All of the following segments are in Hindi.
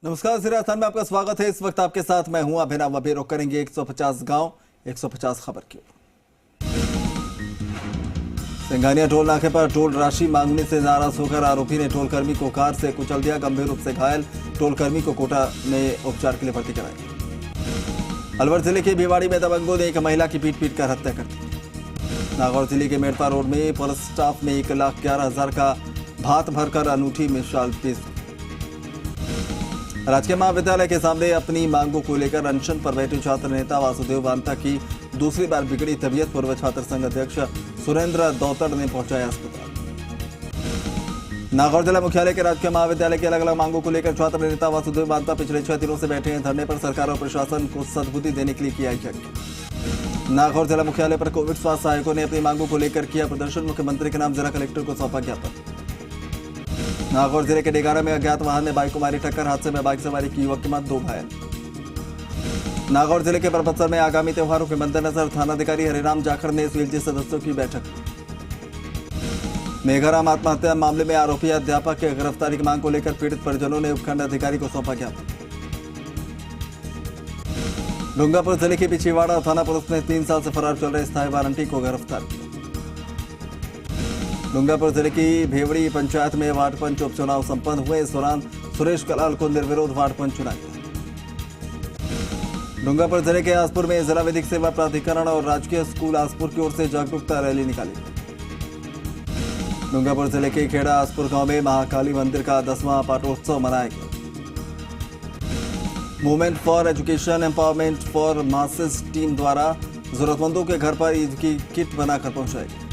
नमस्कार, ज़ी राजस्थान में आपका स्वागत है। इस वक्त आपके साथ मैं हूं अभिनव। अभी रुक करेंगे 150 गांव 150 खबर की ओर। सिंघानिया टोल नाके पर टोल राशि मांगने से नाराज होकर आरोपी ने टोल कर्मी को कार से कुचल दिया। गंभीर रूप से घायल टोल कर्मी को कोटा में उपचार के लिए भर्ती कराया। अलवर जिले के भिवाड़ी में दबंगों ने एक महिला की पीट कर हत्या कर दी। नागौर जिले के मेड़ता रोड में पुलिस स्टाफ ने 1,11,000 का भात भरकर अनूठी मिसाल पेश की। राजकीय महाविद्यालय के सामने अपनी मांगों को लेकर अनशन पर बैठे छात्र नेता वासुदेव वांता की दूसरी बार बिगड़ी तबीयत। पूर्व छात्र संघ अध्यक्ष सुरेंद्र दौतड़ ने पहुंचाया अस्पताल। नागौर जिला मुख्यालय के राजकीय महाविद्यालय की अलग अलग मांगों को लेकर छात्र नेता वासुदेव वांता पिछले 6 दिनों से बैठे हैं धरने पर। सरकार और प्रशासन को सद्बुद्धि देने के लिए किया यज्ञ। नागौर जिला मुख्यालय पर कोविड स्वास्थ्य सहायकों ने अपनी मांगों को लेकर किया प्रदर्शन। मुख्यमंत्री के नाम जिला कलेक्टर को सौंपा ज्ञापन। नागौर जिले के डेगाना में अज्ञात वाहन ने बाइक को मारी टक्कर। हादसे में बाइक सवारी की युवक की मौत, 2 घायल। नागौर जिले के परबत्सर में आगामी त्योहारों के मद्देनजर थानाधिकारी हरिराम जाखड़ ने सीएलजी सदस्यों की बैठक की। मेघाराम आत्महत्या मामले में आरोपी अध्यापक की गिरफ्तारी की मांग को लेकर पीड़ित परिजनों ने उपखंड अधिकारी को सौंपा ज्ञापन। डूंगरपुर जिले की पिछीवाड़ा थाना पुलिस ने 3 साल से फरार चल रहे स्थायी वारंटी को गिरफ्तार किया। डूंगरपुर जिले की भेवड़ी पंचायत में वार्ड पंच उपचुनाव संपन्न हुए। इस दौरान सुरेश कलाल को निर्विरोध वार्ड पंच चुना गया। डूंगरपुर जिले के आसपुर में जिला विधिक सेवा प्राधिकरण और राजकीय स्कूल आसपुर की ओर से जागरूकता रैली निकाली गई। डूंगरपुर जिले के खेड़ा आसपुर गांव में महाकाली मंदिर का 10वां पाटोत्सव मनाया गया। Movement for education empowerment for masses team द्वारा जरूरतमंदों के घर पर ईद की किट बनाकर पहुंचाई गई।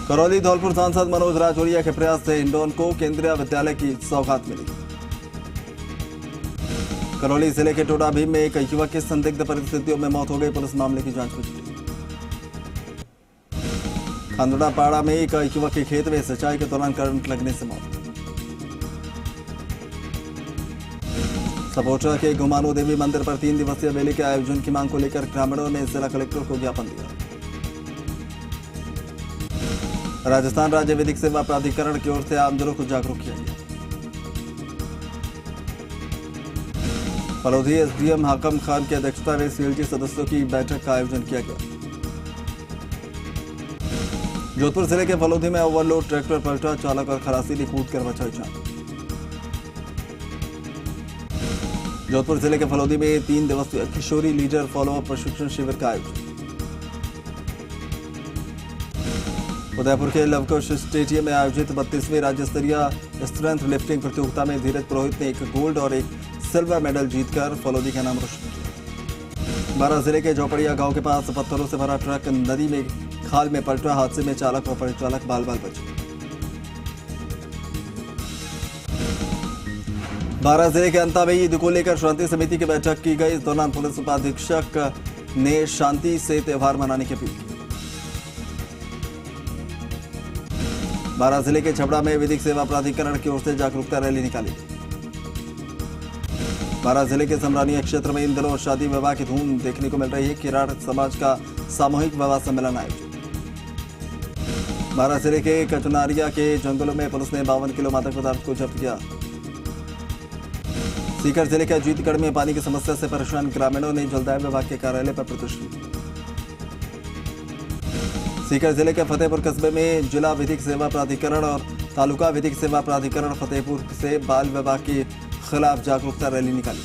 करौली धौलपुर सांसद मनोज राजौरिया के प्रयास से हिंडौन को केंद्रीय विद्यालय की सौगात मिली। करौली जिले के टोडा भीम में एक युवक की संदिग्ध परिस्थितियों में मौत हो गई। पुलिस मामले की जांच में जुटी। खांदड़ा पाड़ा में एक युवक के खेत में सिंचाई के दौरान करंट लगने से मौत। सपोटा के गुमानो देवी मंदिर पर 3 दिवसीय मेले के आयोजन की मांग को लेकर ग्रामीणों ने जिला कलेक्टर को ज्ञापन दिया। राजस्थान राज्य विधिक सेवा प्राधिकरण की ओर से आमजनों को जागरूक किया गया। फलोदी एसडीएम हाकम खान की अध्यक्षता में सीएलजी सदस्यों की बैठक का आयोजन किया गया। जोधपुर जिले के फलोदी में ओवरलोड ट्रैक्टर पलटा, चालक और खलासी ने कूदकर बचाई जान। जोधपुर जिले के फलोदी में 3 दिवसीय किशोरी लीडर फॉलोअप प्रशिक्षण शिविर का आयोजन। उदयपुर के लवकुश स्टेडियम में आयोजित 32वीं राज्य स्तरीय स्ट्रेंथ लिफ्टिंग प्रतियोगिता में धीरज पुरोहित ने 1 गोल्ड और 1 सिल्वर मेडल जीतकर फलोदी का नाम रोशन किया। बारां जिले के झोपड़िया गांव के पास पत्थरों से भरा ट्रक नदी में खाल में पलटा। हादसे में चालक और परिचालक बाल बाल बचे। बारां जिले के अंता में ईद को लेकर शांति समिति की बैठक की गई। इस दौरान पुलिस उपाधीक्षक ने शांति से त्योहार मनाने की अपील की। बारां जिले के छबड़ा में विधिक सेवा प्राधिकरण की ओर से जागरूकता रैली निकाली गई। बारां जिले के समरानिया क्षेत्र में इन दिनों शादी विवाह की धूम देखने को मिल रही है। किराड़ समाज का सामूहिक विवाह सम्मेलन आयोजित। बारां जिले के कचनारिया के जंगलों में पुलिस ने 52 किलो मादक पदार्थ को जब्त किया। सीकर जिले के अजीतगढ़ में पानी की समस्या से परेशान ग्रामीणों ने जलदाय विभाग के कार्यालय पर प्रदर्शन किया। सीकर जिले के फतेहपुर कस्बे में जिला विधिक सेवा प्राधिकरण और तालुका विधिक सेवा प्राधिकरण फतेहपुर से बाल विवाह के खिलाफ जागरूकता रैली निकाली।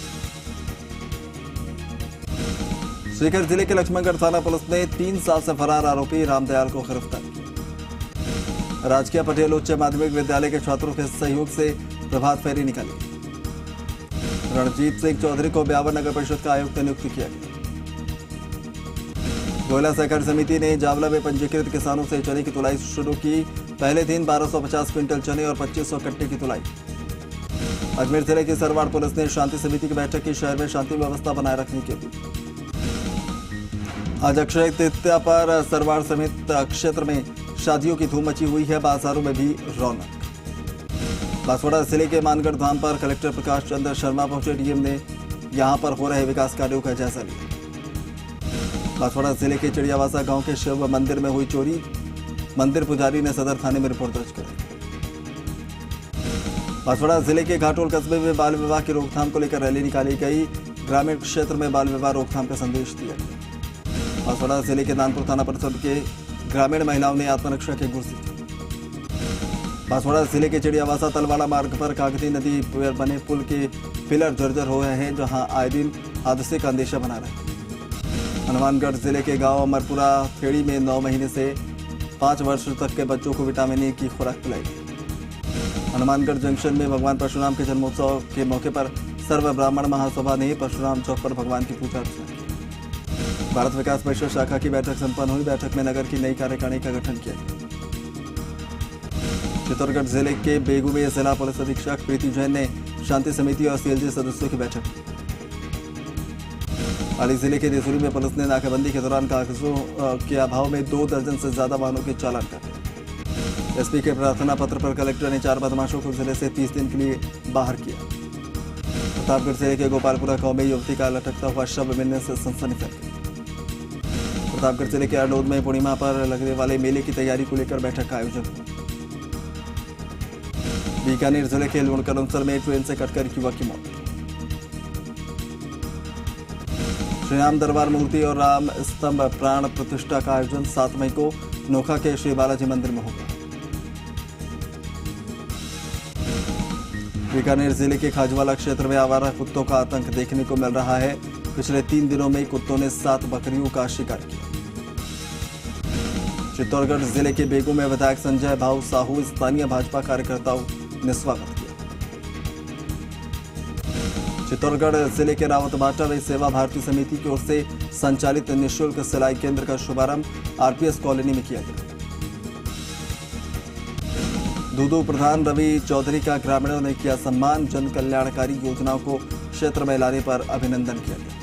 सीकर जिले के लक्ष्मणगढ़ थाना पुलिस ने 3 साल से फरार आरोपी रामदयाल को गिरफ्तार किया। राजकीय पटेल उच्च माध्यमिक विद्यालय के छात्रों के सहयोग से प्रभात फेरी निकाली। रणजीत सिंह चौधरी को 52 नगर परिषद का आयुक्त नियुक्त किया गया। कोयला सहकारी समिति ने जावला में पंजीकृत किसानों से चने की तुलाई शुरू की। पहले दिन 1250 क्विंटल चने और 2500 कट्टे की तुलाई। अजमेर जिले की सरवाड़ पुलिस ने शांति समिति की बैठक की। शहर में शांति व्यवस्था बनाए रखने की अपील। आज अक्षय तृतीया पर सरवाड़ समेत क्षेत्र में शादियों की धूम मची हुई है। बाजारों में भी रौनक। बांसवाड़ा जिले के मानगढ़ धाम पर कलेक्टर प्रकाश चंद्र शर्मा पहुंचे। डीएम ने यहां पर हो रहे विकास कार्यों का जायजा लिया। बांसवाड़ा जिले के चिड़ियावासा गांव के शिव मंदिर में हुई चोरी। मंदिर पुजारी ने सदर थाने में रिपोर्ट दर्ज कराई। बांसवाड़ा जिले के घाटोल कस्बे में बाल विवाह की रोकथाम को लेकर रैली निकाली गई। ग्रामीण क्षेत्र में बाल विवाह रोकथाम का संदेश दिया गया। बांसवाड़ा जिले के नानपुर थाना परिसर के ग्रामीण महिलाओं ने आत्मरक्षा के गुर दी। बांसवाड़ा जिले के चिड़ियावासा तलवाड़ा मार्ग पर कागती नदी पर बने पुल के पिलर जर्जर हो रहे हैं, जहां आए दिन हादसे का अंदेशा बना रहे हैं। हनुमानगढ़ जिले के गांव अमरपुरा खेड़ी में 9 महीने से 5 वर्ष तक के बच्चों को विटामिन ए की खुराक पिलाई गई। हनुमानगढ़ जंक्शन में भगवान परशुराम के जन्मोत्सव के मौके पर सर्व ब्राह्मण महासभा ने परशुराम चौक पर भगवान की पूजा अर्चना की। भारत विकास परिषद शाखा की बैठक संपन्न हुई। बैठक में नगर की नई कार्यकारिणी का गठन किया गया। चित्तौड़गढ़ जिले के बेगू में जिला पुलिस अधीक्षक प्रीति जैन ने शांति समिति और सीएलजी सदस्यों की बैठक की। पाली जिले के देसुरी में पुलिस ने नाकाबंदी के दौरान कागजों के अभाव में 2 दर्जन से ज्यादा वाहनों के चालान काटे। एसपी के प्रार्थना पत्र पर कलेक्टर ने 4 बदमाशों को जिले से 30 दिन के लिए बाहर किया। प्रतापगढ़ जिले के गोपालपुरा गांव में युवती का लटकता हुआ शव मिलने से सनसनी फैल गई। प्रतापगढ़ जिले के अरनोद में पूर्णिमा पर लगने वाले मेले की तैयारी को लेकर बैठक का आयोजन हुआ। बीकानेर जिले के लुणकरनसर में ट्रेन से कटकर युवक की मौत। श्री राम दरबार मूर्ति और राम स्तंभ प्राण प्रतिष्ठा का आयोजन 7 मई को नोखा के श्री बालाजी मंदिर में होगा। बीकानेर जिले के खाजवाला क्षेत्र में आवारा कुत्तों का आतंक देखने को मिल रहा है। पिछले 3 दिनों में कुत्तों ने 7 बकरियों का शिकार किया। चित्तौड़गढ़ जिले के बेगू में विधायक संजय भाऊ साहू स्थानीय भाजपा कार्यकर्ताओं ने स्वागत किया। चित्तौड़गढ़ जिले के रावतबाटा में सेवा भारती समिति की ओर से संचालित निःशुल्क सिलाई केंद्र का शुभारंभ आरपीएस कॉलोनी में किया गया। दूदू प्रधान रवि चौधरी का ग्रामीणों ने किया सम्मान। जन कल्याणकारी योजनाओं को क्षेत्र में लाने पर अभिनंदन किया गया।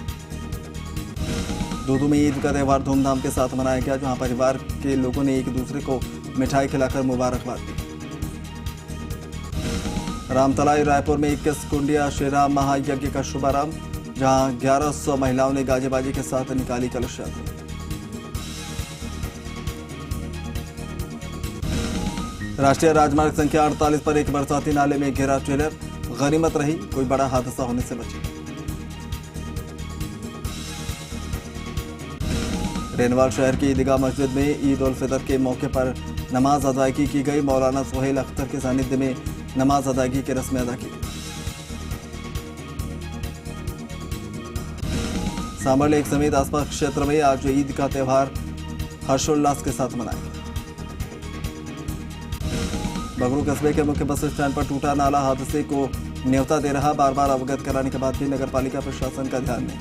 दूदू में ईद का त्यौहार धूमधाम के साथ मनाया गया, जहां परिवार के लोगों ने एक दूसरे को मिठाई खिलाकर मुबारकबाद दी। रामतलाई रायपुर में 21 कुंडिया श्री राम महायज्ञ का शुभारंभ, जहां 1100 महिलाओं ने गाजेबाजी के साथ निकाली कलश यात्रा। राष्ट्रीय राजमार्ग संख्या 48 पर एक बरसाती नाले में घिरा ट्रेलर, गनीमत रही कोई बड़ा हादसा होने से बचा। रेनवाल शहर की ईदगाह मस्जिद में ईद उल फितर के मौके पर नमाज अदायगी की गई। मौलाना सुहेल अख्तर के सानिध्य में नमाज अदायगी की रस्में अदा की गई। सांभर लेक समेत आसपास क्षेत्र में आज ईद का त्यौहार हर्षोल्लास के साथ मनाया गया। बगरू कस्बे के मुख्य बस स्टैंड पर टूटा नाला हादसे को न्योता दे रहा। बार बार अवगत कराने के बाद भी नगरपालिका प्रशासन का ध्यान नहीं।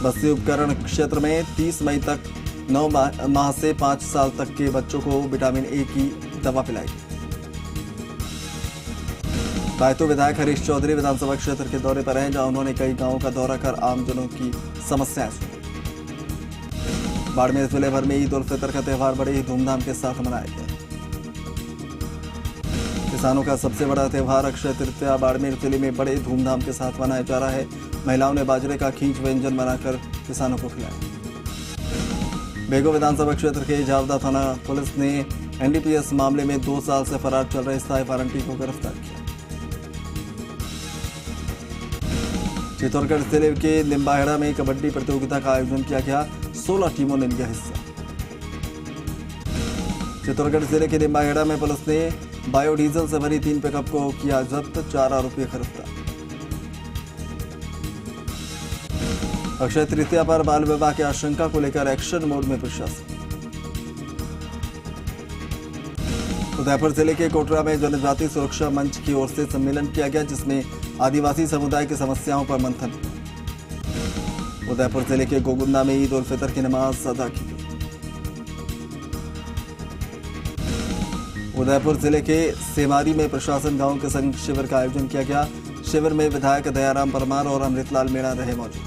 बस्ती उपकरण क्षेत्र में 30 मई तक 9 माह से 5 साल तक के बच्चों को विटामिन ए की दवा पिलाई गई। बायतू विधायक हरीश चौधरी विधानसभा क्षेत्र के दौरे पर हैं, जहां उन्होंने कई गांवों का दौरा कर आमजनों की समस्याएं सुनी। बाड़मेर जिले भर में ईद उल फितर का त्यौहार बड़े ही धूमधाम के साथ मनाया गया। किसानों का सबसे बड़ा त्यौहार अक्षय तृतीया बाड़मेर जिले में बड़े धूमधाम के साथ मनाया जा रहा है। महिलाओं ने बाजरे का खींच व्यंजन बनाकर किसानों को खिलाया। बेगू विधानसभा क्षेत्र के जावदा थाना पुलिस ने एनडीपीएस मामले में 2 साल से फरार चल रहे स्थायी वारंटी को गिरफ्तार किया। चित्तौड़गढ़ जिले के निम्बाहेड़ा में कबड्डी प्रतियोगिता का आयोजन किया गया। 16 टीमों ने लिया हिस्सा। चित्तौड़गढ़ जिले के निम्बाहेड़ा में पुलिस ने बायोडीजल से भरी 3 पिकअप को किया जब्त। 4 आरोपी गिरफ्तार। अक्षय तृतीया पर बाल विवाह की आशंका को लेकर एक्शन मोड में प्रशासन। उदयपुर जिले के कोटरा में जनजाति सुरक्षा मंच की ओर से सम्मेलन किया गया, जिसमें आदिवासी समुदाय की समस्याओं पर मंथन हुआ। उदयपुर जिले के गोगुंदा में ईद उल फितर की नमाज अदा की गई। उदयपुर जिले के सेमारी में प्रशासन गांव के संग शिविर का आयोजन किया गया। शिविर में विधायक दयाराम परमार और अमृतलाल मीणा रहे मौजूद।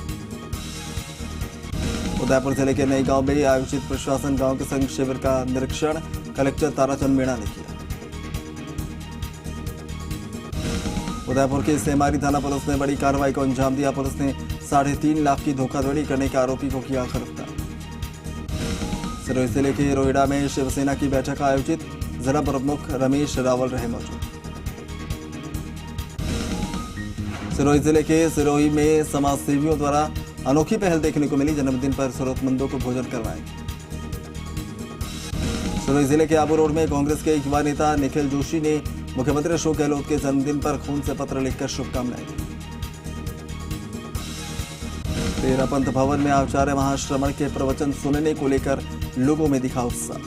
उदयपुर जिले के नई गांव में आयोजित प्रशासन गांव के संग शिविर का निरीक्षण कलेक्टर ताराचंद मीणा ने किया। उदयपुर के सेमारी थाना पुलिस ने बड़ी कार्रवाई को अंजाम दिया। पुलिस ने 3.5 लाख की धोखाधड़ी करने के आरोपी को किया गिरफ्तार। सिरोही जिले के रोहिड़ा में शिवसेना की बैठक आयोजित। जिला प्रमुख रमेश रावल रहे मौजूद। सिरोही जिले के सिरोही में समाज सेवियों द्वारा अनोखी पहल देखने को मिली। जन्मदिन पर जरूरतमंदों को भोजन करवाए। सिरोही जिले के आबू रोड में कांग्रेस के युवा नेता निखिल जोशी ने मुख्यमंत्री अशोक गहलोत के जन्मदिन पर खून से पत्र लिखकर शुभकामनाएं दी। तेरा पंथ भवन में आचार्य महाश्रमण के प्रवचन सुनने को लेकर लोगों में दिखा उत्साह।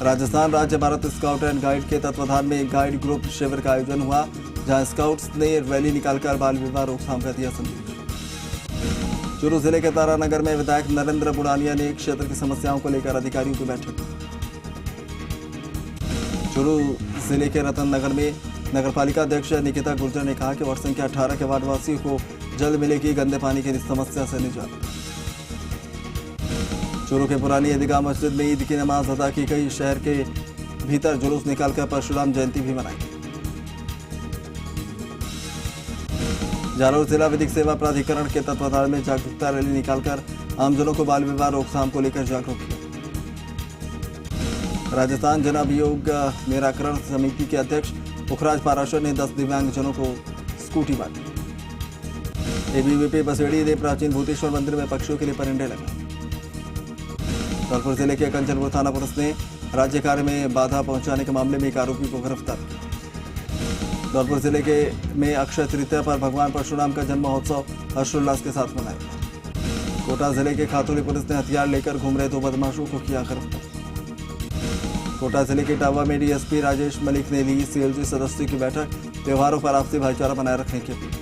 राजस्थान राज्य भारत स्काउट एंड गाइड के तत्वाधान में गाइड ग्रुप शिविर का आयोजन हुआ, जहां स्काउट्स ने रैली निकालकर बाल विवाह रोकथाम का दिया संदेश। चूरू जिले के तारानगर में विधायक नरेंद्र बुढ़ानिया ने क्षेत्र की समस्याओं को लेकर अधिकारियों की बैठक। चूरू जिले के रतन नगर में नगरपालिका अध्यक्ष निकिता गुर्जर ने कहा कि वार्ड संख्या 18 के वार्ड वासियों को जल्द मिलेगी गंदे पानी की समस्या से निजात। चूरू के पुरानी ईदगाह मस्जिद में ईद की नमाज अदा की गई। शहर के भीतर जुलूस निकालकर परशुराम जयंती भी मनाई। जालौर जिला विधिक सेवा प्राधिकरण के तत्वाधान में जागरूकता रैली निकालकर आमजनों को बाल विवाह रोकथाम को लेकर जागरूक किया। राजस्थान जन अभियोग निराकरण समिति के अध्यक्ष पुखराज पाराशर ने 10 दिव्यांगजनों को स्कूटी बांटी। एबीवीपी बसेड़ी ने प्राचीन भूतेश्वर मंदिर में पक्षियों के लिए परिंदे लगाए। धौलपुर जिले के कंचनपुर थाना पुलिस ने राज्य कार्य में बाधा पहुंचाने के मामले में एक आरोपी को गिरफ्तार किया। धौलपुर जिले के में अक्षय तृतीया पर भगवान परशुराम का जन्म महोत्सव हर्षोल्लास के साथ मनाया। कोटा जिले के खातौली पुलिस ने हथियार लेकर घूम रहे 2 बदमाशों को किया गिरफ्तार। कोटा जिले के टावा में डीएसपी राजेश मलिक ने ली सीएलजी सदस्यों की बैठक। त्योहारों पर आपसी भाईचारा बनाए रखने की अपील।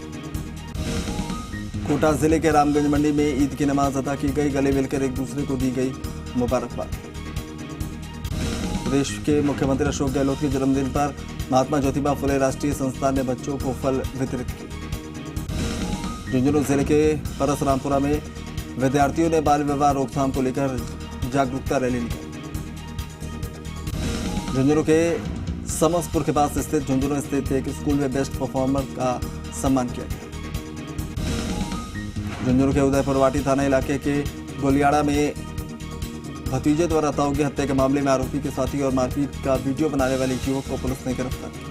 कोटा जिले के रामगंज मंडी में ईद की नमाज अदा की गई। गले मिलकर एक दूसरे को दी गई मुबारकबाद। प्रदेश के मुख्यमंत्री अशोक गहलोत के जन्मदिन पर महात्मा ज्योतिबा फुले राष्ट्रीय संस्थान ने बच्चों को फल वितरित किए। झुंझुनू जिले के परसरामपुरा में विद्यार्थियों ने बाल विवाह रोकथाम को लेकर जागरूकता रैली निकाली। झुंझुनू के समसपुर के पास स्थित झुंझुनू स्थित एक स्कूल में बेस्ट परफॉर्मर का सम्मान किया गया। झुंझुनू के उदयपुरवाटी थाना इलाके के गोलियाड़ा में भतीजे द्वारा ताऊ की हत्या के मामले में आरोपी के साथी और मारपीट का वीडियो बनाने वाले युवक को पुलिस ने गिरफ्तार किया।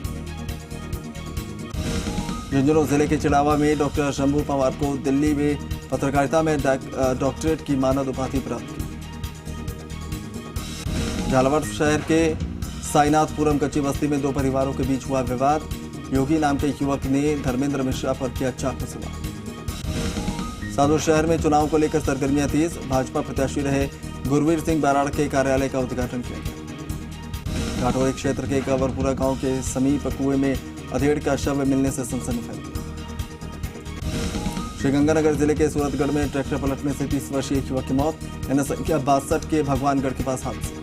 झुंझुनू जिले के चिड़ावा में डॉक्टर शंभू पवार को दिल्ली में पत्रकारिता में डॉक्टरेट की मानद उपाधि प्राप्त की। झालावाड़ शहर के साईनाथपुरम कच्ची बस्ती में 2 परिवारों के बीच हुआ विवाद। योगी नाम के युवक ने धर्मेंद्र मिश्रा पर किया चाकू से वार। साधु शहर में चुनाव को लेकर सरगर्मियां तेज। भाजपा प्रत्याशी रहे गुरवीर सिंह बराड़ के कार्यालय का उद्घाटन किया गया। घाटोरी क्षेत्र के कंवरपुरा गांव के समीप कुएं में अधेड़ का शव मिलने से सनसनी फैल गई। श्रीगंगानगर जिले के सूरतगढ़ में ट्रैक्टर पलटने से 30 वर्षीय युवक की मौत। संख्या 62 के भगवानगढ़ के पास हादसा।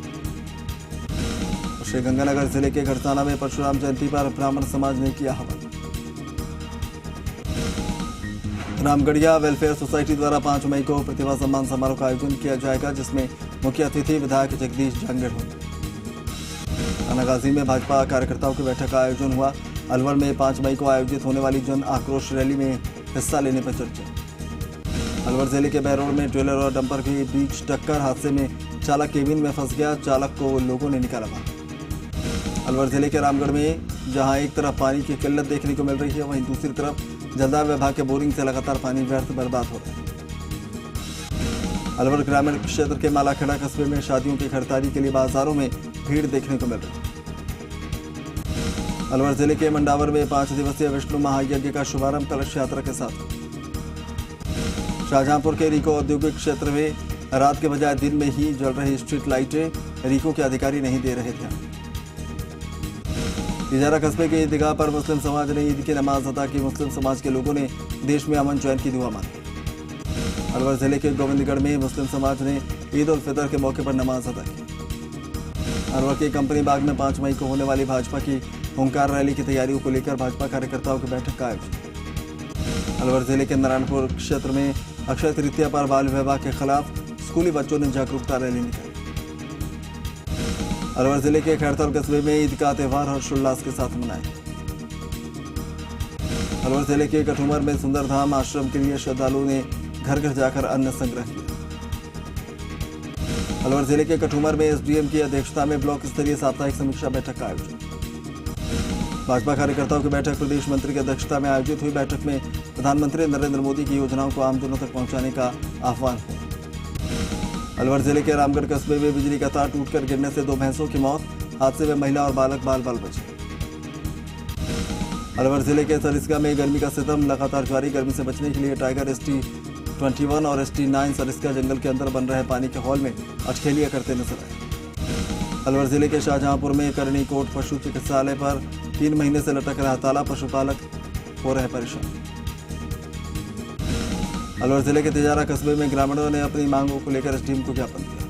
श्रीगंगानगर जिले के घड़साना में परशुराम जयंती पर ब्राह्मण समाज ने किया हवन। रामगढ़िया वेलफेयर सोसाइटी द्वारा 5 मई को प्रतिभा सम्मान समारोह का आयोजन किया जाएगा, जिसमें मुख्य अतिथि विधायक जगदीश जांगड़ होंगे। थानागाजी में भाजपा कार्यकर्ताओं की बैठक का आयोजन हुआ। अलवर में 5 मई को आयोजित होने वाली जन आक्रोश रैली में हिस्सा लेने पर चर्चा। अलवर जिले के बहरोड में ट्रेलर और डंपर के बीच टक्कर। हादसे में चालक केबिन में फंस गया। चालक को लोगों ने निकाला बाहर। अलवर जिले के रामगढ़ में जहां एक तरफ पानी की किल्लत देखने को मिल रही है, वहीं दूसरी तरफ जलदाय विभाग के बोरिंग से लगातार पानी व्यर्थ बर्बाद हो रहा है। अलवर ग्रामीण क्षेत्र के मालाखेड़ा कस्बे में शादियों की खरीदारी के लिए बाजारों में भीड़ देखने को मिल रही है। अलवर जिले के मंडावर में 5 दिवसीय विष्णु महायज्ञ का शुभारंभ कलश यात्रा के साथ। शाहजहांपुर के रीको औद्योगिक क्षेत्र में रात के बजाय दिन में ही जल रही स्ट्रीट लाइटें रीको के अधिकारी नहीं दे रहे थे। तिजारा कस्बे के ईदगाह पर मुस्लिम समाज ने ईद की नमाज अदा की। मुस्लिम समाज के लोगों ने देश में अमन चैन की दुआ मांगी। अलवर जिले के गोविंदगढ़ में मुस्लिम समाज ने ईद उल फितर के मौके पर नमाज अदा की। अलवर के कंपनी बाग में 5 मई को होने वाली भाजपा की ओंकार रैली की तैयारियों को लेकर भाजपा कार्यकर्ताओं की बैठक का आयोजन। अलवर जिले के नारायणपुर क्षेत्र में अक्षय तृतीया पर बाल विवाह के खिलाफ स्कूली बच्चों ने जागरूकता रैली निकाली। अलवर जिले के खैरतौल कस्बे में ईद का त्यौहार हर्षोल्लास के साथ मनाया। अलवर जिले के कठुमर में सुंदरधाम आश्रम के लिए श्रद्धालुओं ने घर घर जाकर अन्न संग्रह किया। अलवर जिले के कठूमर में एसडीएम की अध्यक्षता में ब्लॉक स्तरीय साप्ताहिक समीक्षा बैठक का आयोजन। भाजपा कार्यकर्ताओं की बैठक प्रदेश मंत्री की अध्यक्षता में आयोजित हुई। बैठक में प्रधानमंत्री नरेंद्र मोदी की योजनाओं को आमजनों तक पहुंचाने का आह्वान हुआ। अलवर जिले के रामगढ़ कस्बे में बिजली का तार टूटकर गिरने से 2 भैंसों की मौत। हादसे में महिला और बालक बाल बाल बचे। अलवर जिले के सरिस्का में गर्मी का सितम लगातार जारी। गर्मी से बचने के लिए टाइगर ST-21 और ST-9 सरिस्का जंगल के अंदर बन रहे पानी के हॉल में अटखेलियां करते नजर आए। अलवर जिले के शाहजहांपुर में करनी कोट पशु चिकित्सालय पर 3 महीने से लटक रहा ताला, पशुपालक हो रहे परेशान। अलवर जिले के तिजारा कस्बे में ग्रामीणों ने अपनी मांगों को लेकर एसडीएम को ज्ञापन दिया।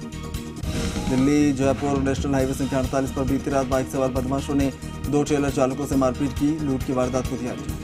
दिल्ली जयपुर नेशनल हाईवे संख्या 48 पर बीती रात बाइक सवार बदमाशों ने 2 ट्रेलर चालकों से मारपीट की। लूट की वारदात को दिया अंजाम।